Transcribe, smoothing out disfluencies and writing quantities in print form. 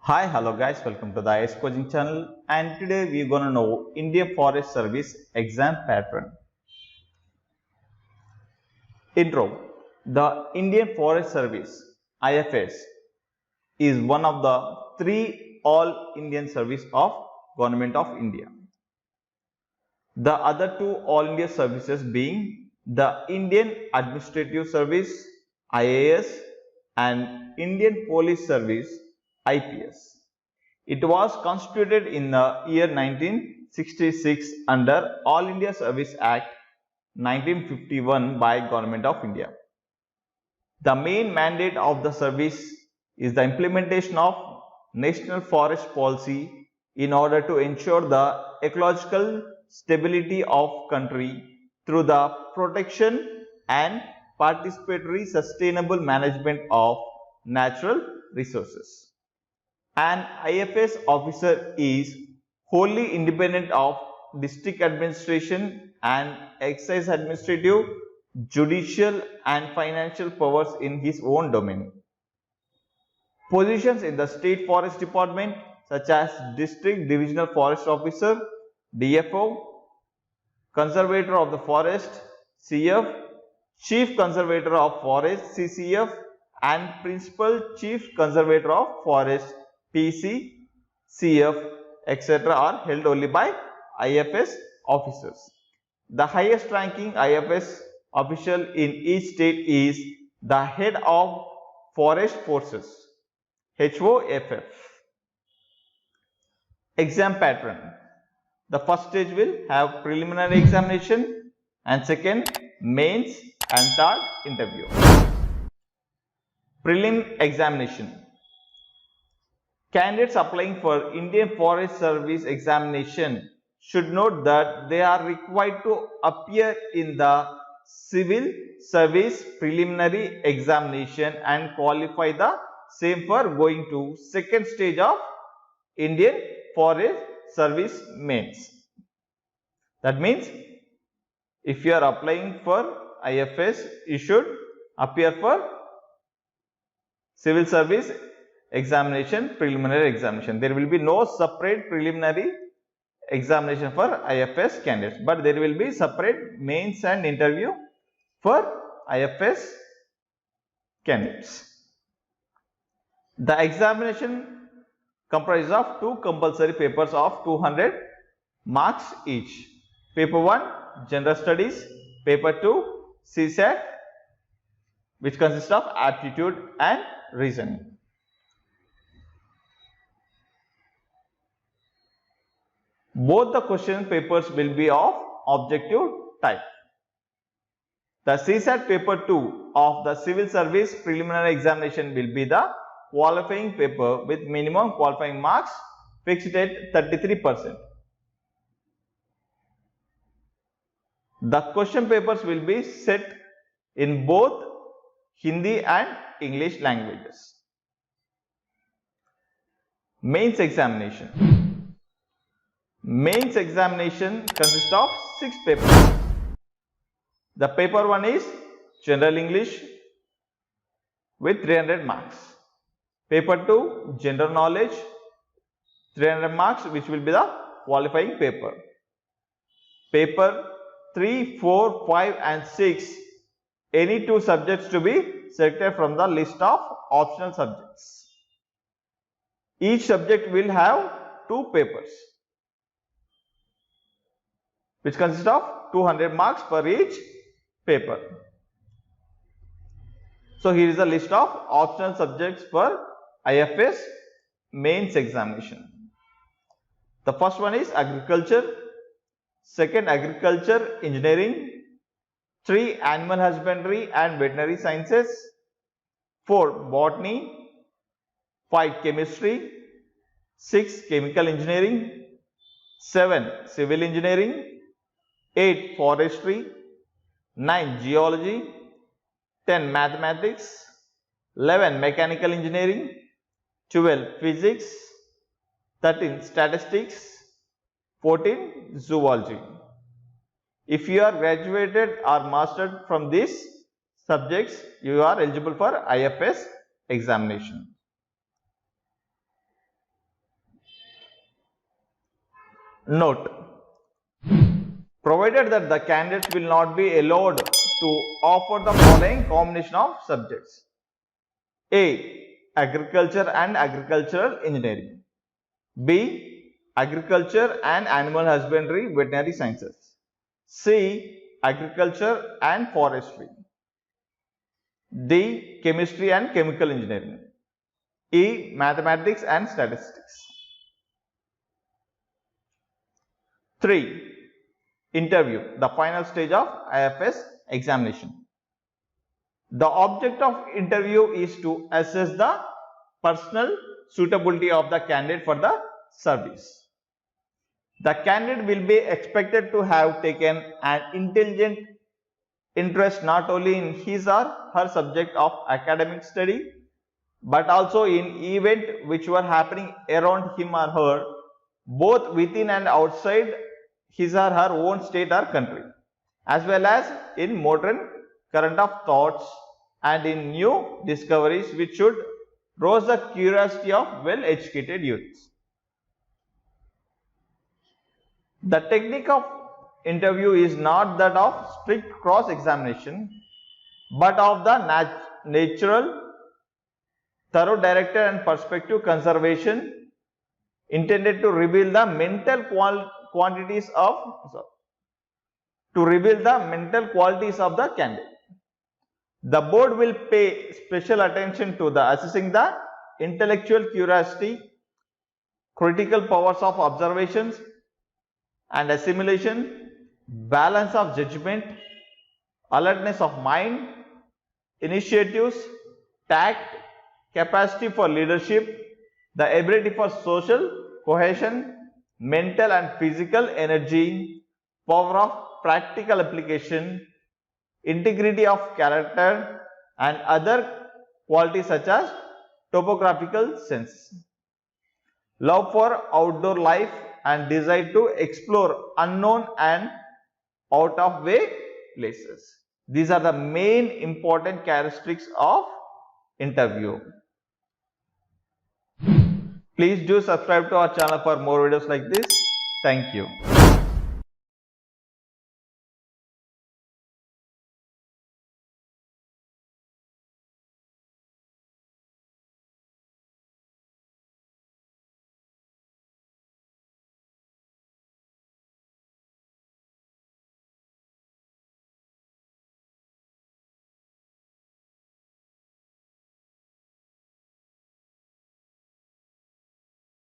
Hi, hello guys, welcome to the IS Coaching channel, and today we're gonna know Indian Forest Service exam pattern. Intro. The Indian Forest Service IFS is one of the three all Indian service of Government of India. The other two all India services being the Indian Administrative Service IAS and Indian Police Service IPS. It was constituted in the year 1966 under All India Service Act 1951 by Government of India. The main mandate of the service is the implementation of National Forest Policy in order to ensure the ecological stability of country through the protection and participatory sustainable management of natural resources. An IFS officer is wholly independent of district administration and exercise administrative, judicial and financial powers in his own domain. Positions in the State Forest Department such as District Divisional Forest Officer DFO, Conservator of the Forest CF, Chief Conservator of Forest CCF and Principal Chief Conservator of Forest PC, CF, etc. are held only by IFS officers. The highest ranking IFS official in each state is the head of forest forces, HOFF. Exam pattern. The first stage will have preliminary examination and second mains and third interview. Prelim examination. Candidates applying for Indian Forest Service examination should note that they are required to appear in the Civil Service Preliminary Examination and qualify the same for going to second stage of Indian Forest Service mains. That means if you are applying for IFS, you should appear for Civil Service Examination, preliminary examination. There will be no separate preliminary examination for IFS candidates, but there will be separate mains and interview for IFS candidates. The examination comprises of two compulsory papers of 200 marks each. Paper 1 General Studies, Paper 2 CSAT, which consists of aptitude and reasoning. Both the question papers will be of objective type. The CSAT paper 2 of the Civil Service Preliminary Examination will be the qualifying paper with minimum qualifying marks fixed at 33%. The question papers will be set in both Hindi and English languages. Mains examination. Mains examination consists of 6 papers. The paper 1 is General English with 300 marks. Paper 2 General Knowledge 300 marks, which will be the qualifying paper. Paper 3, 4, 5 and 6, any 2 subjects to be selected from the list of optional subjects. Each subject will have 2 papers, which consists of 200 marks per each paper. So here is a list of optional subjects for IFS mains examination. The first one is agriculture, second agriculture engineering, 3 animal husbandry and veterinary sciences, 4 botany, 5 chemistry, 6 chemical engineering, 7 civil engineering, 8 forestry, 9 geology, 10 mathematics, 11 mechanical engineering, 12 physics, 13 statistics, 14 zoology. If you are graduated or mastered from these subjects, you are eligible for IFS examination. Note: provided that the candidates will not be allowed to offer the following combination of subjects: A. Agriculture and agricultural engineering. B. Agriculture and animal husbandry veterinary sciences. C. Agriculture and forestry. D. Chemistry and chemical engineering. E. Mathematics and statistics. 3. Interview, the final stage of IFS examination. The object of interview is to assess the personal suitability of the candidate for the service. The candidate will be expected to have taken an intelligent interest not only in his or her subject of academic study, but also in events which were happening around him or her, both within and outside his or her own state or country, as well as in modern current of thoughts and in new discoveries which should rouse the curiosity of well-educated youths. The technique of interview is not that of strict cross-examination, but of the natural, thorough, directed and perspective conservation intended to reveal the mental qualities of the candidate. The board will pay special attention to the assessing the intellectual curiosity, critical powers of observations and assimilation, balance of judgment, alertness of mind, initiatives, tact, capacity for leadership, the ability for social cohesion, mental and physical energy, power of practical application, integrity of character and other qualities such as topographical sense, love for outdoor life and desire to explore unknown and out of way places. These are the main important characteristics of interview. Please do subscribe to our channel for more videos like this. Thank you.